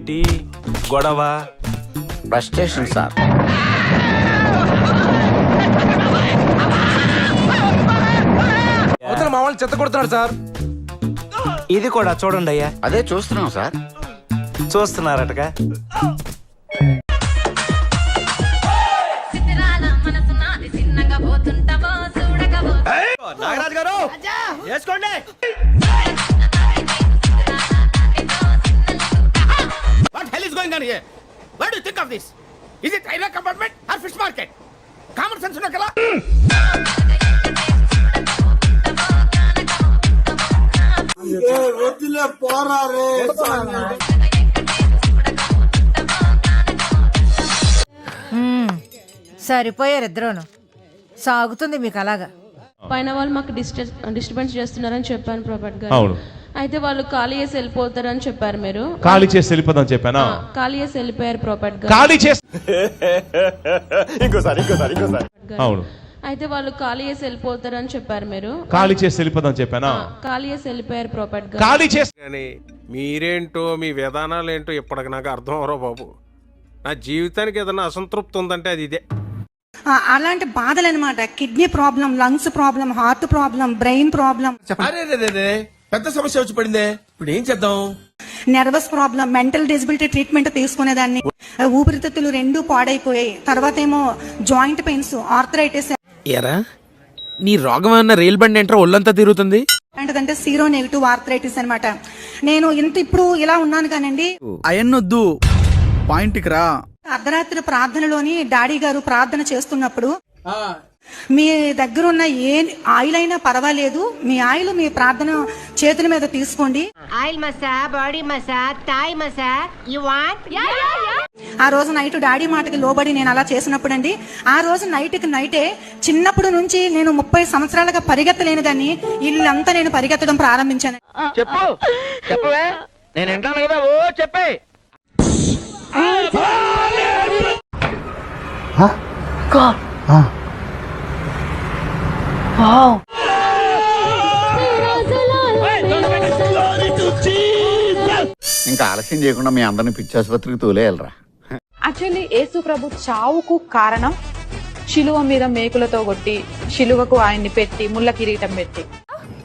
ఏంటి గొడవ? Frustration sir. అవతల మా వాళ్ళు చెత్త కొడుతున్నారు సార్. ఇది కూడా చూడండి అయ్యా. అదే చూస్తున్నాం సార్. చూస్తున్నారటగా. నాగరాజు గారు వేసుకోండి. What hell is going on here? What do you think of this? Is it railway compartment or fish market? Common sense ఉన్న కదా. సరిపోయారు ఇద్దరును. సాగుతుంది మీకు అలాగా. పైన వాళ్ళు మాకు డిస్టర్బెన్స్ చేస్తున్నారని చెప్పాను ప్రభాట్ గారు. అవును. అయితే వాళ్ళు ఖాళీ చేసి వెళ్ళిపోతారని చెప్పారు. మీరు ఖాళీ చేసి వెళ్ళిపోదాం చెప్పానా? ఖాళీ చేసి వెళ్ళిపోయారు ప్రభాట్ గారు. ఖాళీ చేసి ఇంకోసారి. అవును. అయితే వాళ్ళు ఖాళీ చేసి వెళ్ళిపోతారని చెప్పారు. మీరు ఖాళీ చేసి వెళ్ళిపోదాం చెప్పానా? ఖాళీ చేసి వెళ్ళిపోయారు ప్రభాట్ గారు. ఖాళీ చేసి కానీ మీరేంటో మీ విధానాలు ఏంటో ఇప్పటికి నాకు అర్థం అవరో బాబు. నా జీవితానికి ఏదైనా అసంతృప్తి ఉందంటే అది ఇదే. అలాంటి బాధలు అనమాట. Kidney problem, lungs problem, heart problem, brain problem, పెద్ద సమస్య వచ్చి పడిందే. ఇప్పుడు ఏం చేద్దాం? Nervous problem, mental disability treatment తీసుకునేదాన్ని. ఊపిరితిత్తులు రెండు పాడైపోయాయి. తర్వాత ఏమో జాయింట్ పెయిన్స్, ఆర్థరైటిస్. ఎరా నీ రోగం ఏమన్నా రైలు బండి ఏంట్రా ఒళ్ళంతా తిరుగుతుంది? అంటే సీరో నెగిటివ్ ఆర్థరైటిస్ అనమాట. నేను ఇప్పుడు ఇలా ఉన్నాను కానండి. అయన్నొద్దు, పాయింట్కి రా. అర్ధరాత్రి ప్రార్థనలోని డాడీ గారు ప్రార్థన చేస్తున్నప్పుడు, మీ దగ్గర ఉన్న ఏ ఆయిల్ అయినా పర్వాలేదు, మీ ఆయిల్ మీ ప్రార్థన చేతుల మీద తీసుకోండి. Oil massage, body massage, Thai massage you want. ఆ రోజు నైట్ డాడీ మాటకి లోబడి నేను అలా చేసినప్పుడు అండి, ఆ రోజు నైటే చిన్నప్పుడు నుంచి నేను 30 సంవత్సరాలుగా పరిగెత్తలేని దాన్ని ఇల్లంతా నేను పరిగెత్తడం ప్రారంభించాను. చెప్పవే, నేను వింటాను కదా. ఓ చెప్పే. ఇంకా ఆలస్యం చేయకుండా మీ అందరిని పిచ్చాసుపత్రికి తోలేయాలరా. యాక్చువల్లీ యేసు ప్రభు చావుకు కారణం శిలువ మీద మేకులతో కొట్టి, శిలువకు ఆయన్ని పెట్టి, ముళ్ళ కిరీటం పెట్టి.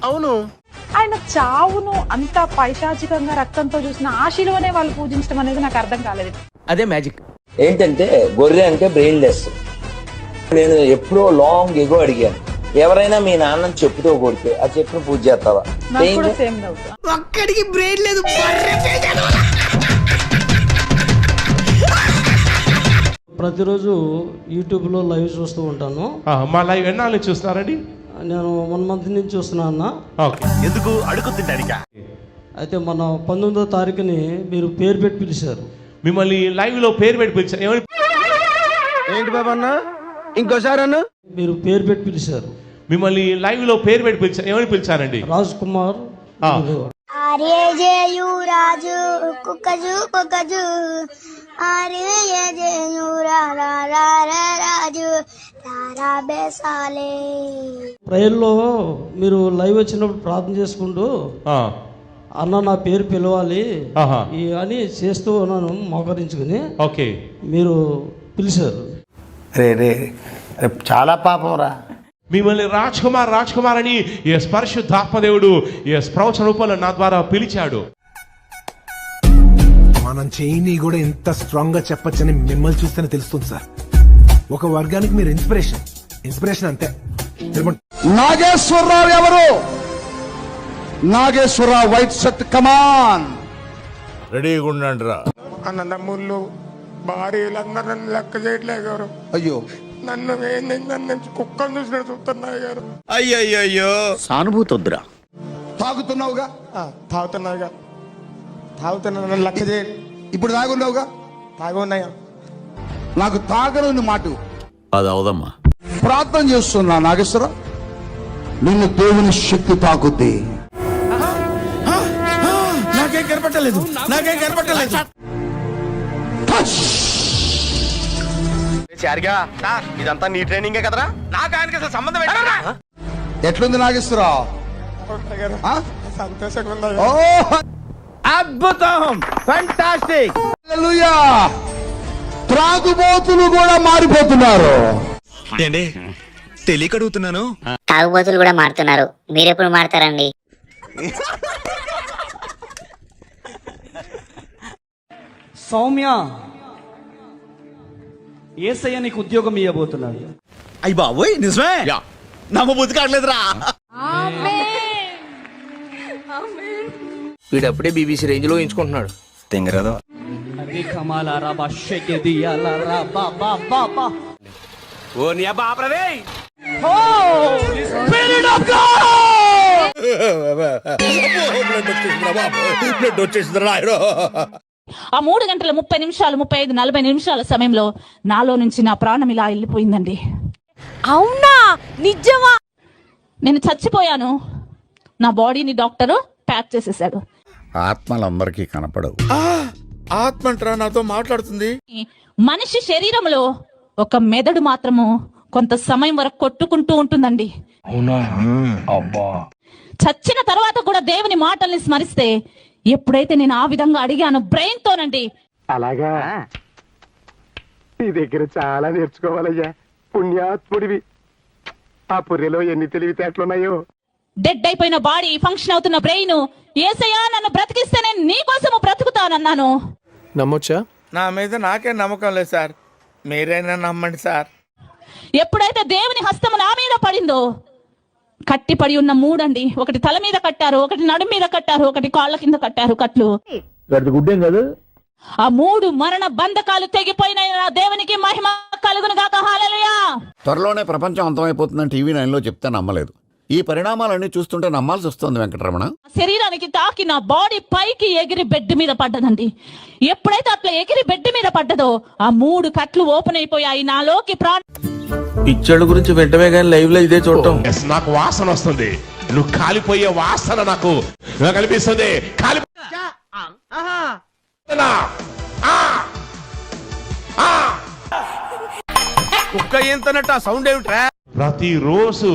అవును. ఆయన చావును అంత పైశాచికంగా రక్తంతో చూసిన ఆ శిలువనే వాళ్ళు పూజించడం అనేది నాకు అర్థం కాలేదు. అదే మ్యాజిక్. ఏంటంటే గొర్రె అంటే బ్రెయిన్ లెస్. నేను ఎప్పుడో లాంగ్ ఎగో అడిగాను, ఎవరైనా మీ నాన్నని చెప్పుతో కొడితే ఆ చెప్పును పూజ చేస్తావా? Same doubt. ఒక్కడికి బ్రెయిన్ లేదు. ప్రతిరోజు యూట్యూబ్లో లైవ్ చూస్తూ ఉంటాను. మా లైవ్ ఎన్నాళ్ళు చూస్తున్నారండి? నేను 1 మంత్ నుంచి చూస్తున్నా అన్న. ఎందుకు అడుగుతుంటానికా? అయితే మన 19వ తారీఖుని మీరు పేరు పెట్టి పిలిచారు. మిమ్మల్ని లైవ్ లో పేరు పెట్టి పిలిచారు. ఏమని? ఏంటి బాబా అన్న? ఇంకోసారి అన్న. మీరు పేరు పెట్టి పిలిచారు. మిమ్మల్ని లైవ్ లో పేరు పెట్టి పిలిచారు. ఏమని పిలిచారండి? రాజ్ కుమార్. రాజు కుక్కజు కుక్కజు ప్రేయర్లో మీరు లైవ్ వచ్చినప్పుడు ప్రార్థన చేసుకుంటూ అన్న నా పేరు పిలవాలి అని చేస్తూ ఉన్నాను మోకరించుకుని. ఓకే, మీరు పిలిచారు. రే చాలా పాపం రా. మిమ్మల్ని రాజ్ కుమార్ అని పరిశుద్ధాత్మదేవుడు ప్రవచన రూపంలో నా ద్వారా పిలిచాడు. మనం చేయని కూడా ఎంత స్ట్రాంగ్ గా చెప్పొచ్చని మిమ్మల్ని చూస్తేనే తెలుస్తుంది సార్. ఒక వర్గానికి మీరు ఇన్స్పిరేషన్ అంతే. నాగేశ్వరరావు ఎవరు? Nageswararao white shirt. కమాన్, రెడీగా ఉండండి రా. అన్నదమ్ముళ్ళు భార్యలందరూ నన్ను లెక్క చేయట్లేదు గారు. అయ్యో, నన్ను కుక్కలు చూసినట్టు చూస్తున్నారు గారు. అయ్యో సానుభూతి వద్దురా. తాగుతున్నావుగా? తాగుతున్నాగా. నన్ను లెక్క చేయండి. ఇప్పుడు తాగున్నావుగా? తాగున్నాయా? నాకు తాగను మాట అది అవదమ్మా. ప్రార్థన చేస్తున్నా నాగేశ్వర, నిన్ను దేవుని శక్తి తాకుద్ది. నాకేం కనపట్టలేదు. ఇదంతా నీ ట్రైనింగే కదరా? నాకు ఆయనకి అసలు సంబంధం ఏంటరా? ఎట్లుంది నాగేశ్వర? సంతోషంగా ఉందా? అద్భుతం, ఫంటాస్టిక్. హల్లెలూయా. త్రాగుబోతులు కూడా మారిపోతున్నారు. ఏంటి తెలియక అడుగుతున్నాను. తాగుబోతులు కూడా మారుతున్నారు, మీరెప్పుడు మారుతారండి? సౌమ్య, ఏసయ్య నీకు ఉద్యోగం ఇవ్వబోతున్నాడు. అయ్యి బాబోయ్ నిజమే, నమ్మబుద్ధి కావట్లేదురా. వీడప్పుడే బీబీసీ రేంజ్ లో ఎంచుకుంటున్నాడు. తెంగరాదో అది కమాలారా బాషెకెదియాలారా బాబా బాబా. ఓ నీ బాపరదే. ఆ 3 గంటల 30 నిమిషాలు 35 40 నిమిషాల సమయంలో నాలో నుంచి నా ప్రాణం ఇలా వెళ్ళిపోయిందండి. అవునా? నిజమా? నేను చచ్చిపోయాను. నా బాడీని డాక్టర్ ప్యాక్ చేసేసాడు. ఆత్మలందరికీ కనపడవు. ఆత్మ అంటారా నాతో మాట్లాడుతుంది? మనిషి శరీరంలో ఒక మెదడు మాత్రము కొంత సమయం వరకు కొట్టుకుంటూ ఉంటుందండి. చచ్చిన తర్వాత కూడా దేవుని మాటల్ని స్మరిస్తే, ఎప్పుడైతే నేను ఆ విధంగా అడిగాను బ్రెయిన్ తోనండి. అలాగా నీ దగ్గర చాలా నేర్చుకోవాలయ్యా, పుణ్యాత్ముడివి. ఆ పుర్రెలో ఎన్ని తెలివితేటలున్నాయో. డెడ్ అయిపోయిన బాడీ, ఫంక్షన్ అవుతున్న బ్రెయిన్, యేసయ్యా నన్ను బ్రతికిస్తే నేను నీ కోసము బ్రతుకుతానన్నాను. నమ్మొచ్చా? నా మీద నాకే నమ్మకం లేదు సార్, మీరైనా నమ్మండి సార్. ఎప్పుడైతే దేవుని హస్తము నా మీద పడిందో, కట్టి పడి ఉన్న 3 అండి. ఒకటి తల మీద కట్టారు, ఒకటి నడుము మీద కట్టారు, ఒకటి కాళ్ళ కింద కట్టారు కట్లు. ఆ 3 మరణ బంధకాలు తెగిపోయినాయి. నా దేవునికి మహిమ కలుగును గాక. హల్లెలూయా. త్వరలోనే ప్రపంచం అంతమైపోతుందని టీవీ 9లో చెప్తే నమ్మలేదు. ఈ పరిణామాలన్నీ చూస్తుంటే నమ్మాల్సి వస్తుంది వెంకటరమణ. శరీరానికి తాకి నా బాడీ పైకి ఎగిరి బెడ్ మీద పడ్డదండి. ఎప్పుడైతే అట్లా ఎగిరి బెడ్ మీద పడ్డదో, ఆ 3 కట్లు ఓపెన్ అయిపోయాయి. నాలోకి పిచ్చోళ్ళ గురించి వెంటనే కానీ లైవ్ లో ఇదే చూడటం. నాకు వాసన వస్తుంది, నువ్వు కాలిపోయే వాసన నాకు కనిపిస్తుంది. కుక్క ఏంతనట్టు ఆ సౌండ్ ఏమిట్రా? ప్రతిరోజు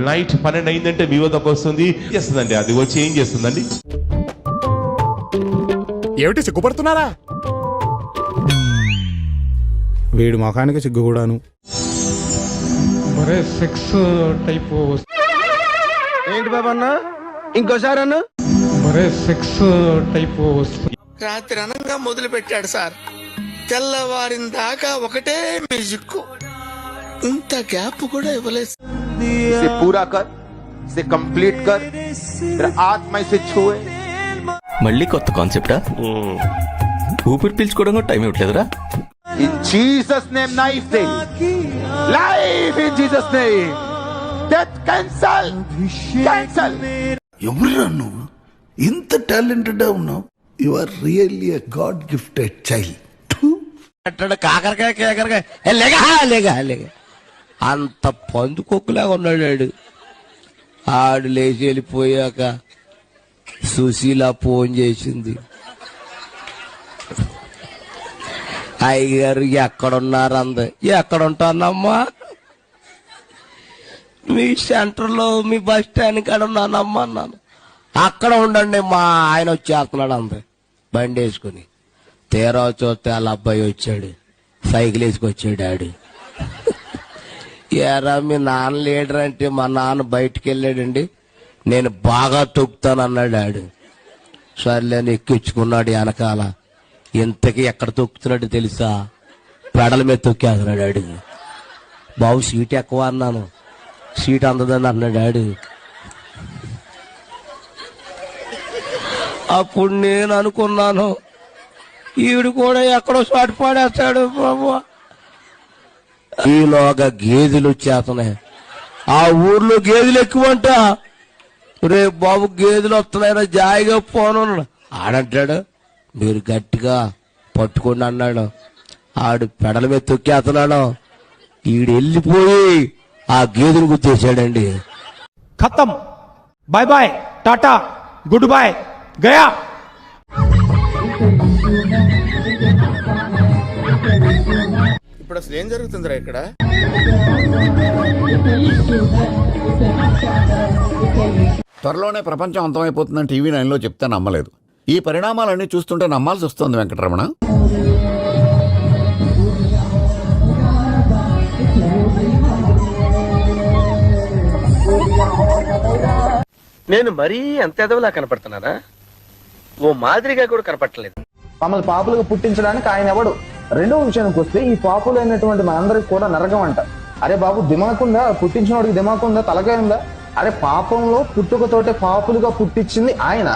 నైట్ 12 అయిందంటే మీ వద్దకు వస్తుంది, చేస్తుందండి. అది వచ్చి ఏం చేస్తుందండి? ఏమిటి సిగ్గుపడుతున్నారా? వీడు ముఖానికి సిగ్గు కూడాను. సెక్స్ టైప్ ఏంటి బాబన్న, ఇంకోసారి అన్న. సెక్స్ టైప్ రాత్రి అనంగా మొదలు పెట్టాడు సార్, తెల్లవారిన దాకా ఒకటే మ్యూజిక్. ఇంత గ్యాప్ కూడా ఇవ్వలేదు. పూరా కర్, కంప్లీట్ కర్, ఆత్మ से छुए. మళ్ళీ కొత్త కాన్సెప్టా? ఊపిరి పీల్చుకోవడం కూడా time ఇవ్వట్లేదురా. In Jesus name, knife day. Life in Jesus name. Death cancel. Cancel. ఎవరురా నువ్వు? ఇంత టాలెంటెడ్ ఉన్నావు. You are really a god gifted child. కాకరకాయ అంత పందుకొక్కులాగా ఉన్నాడు. ఆడు లేచి వెళ్ళిపోయాక సుశీల ఫోన్ చేసింది. అయ్యగారు ఎక్కడున్నారు అంది. ఎక్కడుంటానమ్మా? మీ సెంటర్లో మీ బస్ స్టాండ్ కాడ ఉన్నానమ్మా అన్నాను. అక్కడ ఉండండి, మా ఆయన వచ్చేస్తున్నాడు అంది బండి వేసుకుని. తీరా చూస్తే వాళ్ళ అబ్బాయి వచ్చాడు, సైకిల్ వేసుకొచ్చాడు. ఆడు ఏరా మీ నాన్న లీడర్ అంటే, మా నాన్న బయటికి వెళ్ళాడండి, నేను బాగా తొక్కుతాను అన్నాడు. ఆడు సర్లేని ఎక్కించుకున్నాడు వెనకాల. ఇంతకీ ఎక్కడ తొక్కుతున్నాడు తెలుసా? పెడల మీద తొక్కేస్తున్నాడు. ఆడు బాబు సీట్ ఎక్కువ అన్నాను, సీట్ అందదని అన్నాడు. ఆడు అప్పుడు నేను అనుకున్నాను, ఈడు కూడా ఎక్కడో షాట్ పాడేస్తాడు బాబు. ఈలోగా గేదెలు వచ్చేస్తున్నాయి. ఆ ఊర్లో గేదెలు ఎక్కువంట. రే బాబు గేదెలు వస్తున్నాయి, జాయిగా పోను ఆడంటాడు. మీరు గట్టిగా పట్టుకోండి అన్నాడు. ఆడు పెడల మీద తొక్కేస్తున్నాడు. ఈడు వెళ్ళిపోయి ఆ గేదెను గుర్తేసాడండి. ఖతం, బాయ్ బాయ్, టాటా, గుడ్ బాయ్, గయా. ఇప్పుడు అసలు ఏం జరుగుతుందిరా ఇక్కడ? త్వరలోనే ప్రపంచం అంతమైపోతుందని టీవీ 9లో చెప్తే నమ్మలేదు. ఈ పరిణామాలన్నీ చూస్తుంటే నమ్మాల్సి వస్తుంది వెంకటరమణ. నేను మరీ అంత ఎదవలా కనపడుతున్నానా? ఓ మాదిరిగా కూడా కనపడలేదు. మమ్మల్ని పాపులుగా పుట్టించడానికి ఆయన ఎవడు. రెండో విషయానికి వస్తే ఈ పాపులు అయినటువంటి మనందరికి కూడా నరకం అంట. అరే బాబు, దిమాకుందా? పుట్టించిన వాడికి దిమాకుందా? తలకాయ ఉందా? అరే పాపంలో పుట్టుకతోటే పాపులుగా పుట్టించింది ఆయన,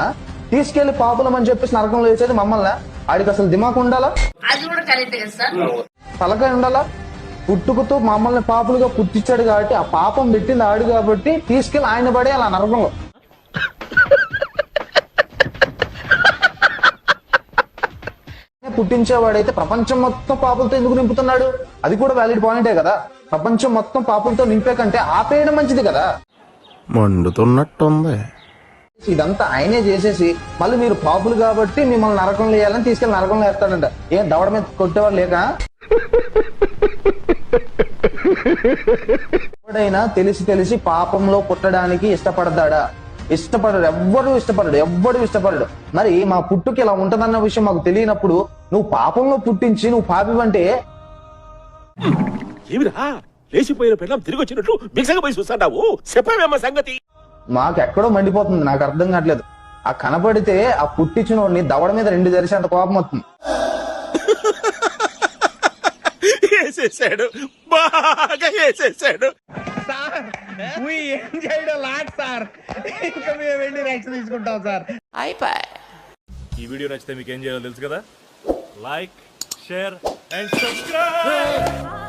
తీసుకెళ్లి పాపులం అని చెప్పేసి నరకంలో వేసేది మమ్మల్ని. ఆడికి అసలు దిమాకు ఉండాలా? తలకాయ ఉండాలా? పుట్టుకతో మమ్మల్ని పాపులుగా పుట్టించాడు కాబట్టి, ఆ పాపం పెట్టింది ఆడు కాబట్టి తీసుకెళ్లి ఆయన పడే అలా నరకంలో. పుట్టించేవాడైతే ప్రపంచం మొత్తం పాపులతో ఎందుకు నింపుతున్నాడు? అది కూడా వ్యాలిడ్ పాయింటే కదా. ప్రపంచం మొత్తం పాపులతో నింపే కంటే ఆపేయడం మంచిది కదా. మండుతున్నట్టుంది. ఇదంతా ఆయనే చేసేసి మళ్ళీ మీరు పాపులు కాబట్టి మిమ్మల్ని నరకంలో వేయాలని తీసుకెళ్లి నరకంలో వేస్తాడంట. ఏం దవడ మీద కొట్టేవాడు లేక? ఎవడైనా తెలిసి పాపంలో పుట్టడానికి ఇష్టపడతాడా? ఇష్టపడడు. ఎవ్వడు ఇష్టపడడు. మరి మా పుట్టుకి ఇలా ఉంటదన్న విషయం మాకు తెలియనప్పుడు నువ్వు పాపంలో పుట్టించి నువ్వు పాపివంటే లేచిపోయిన పిల్లలు తిరిగి వచ్చినట్లు బిగసగా పోయి చూస్తాడావు. చెప్పావేమో సంగతి. మాకెక్కడో మండిపోతుంది, నాకు అర్థం కావట్లేదు. ఆ కనపడితే ఆ పుట్టించిన వాడిని దవడ మీద 2 జరిసి అంత కోపం వస్తుంది. వేసేసాడు, బాగా వేసేసాడు. ఈ వీడియో నచ్చితే మీకు ఏం చేయాలో తెలుసు కదా. Like, share and subscribe.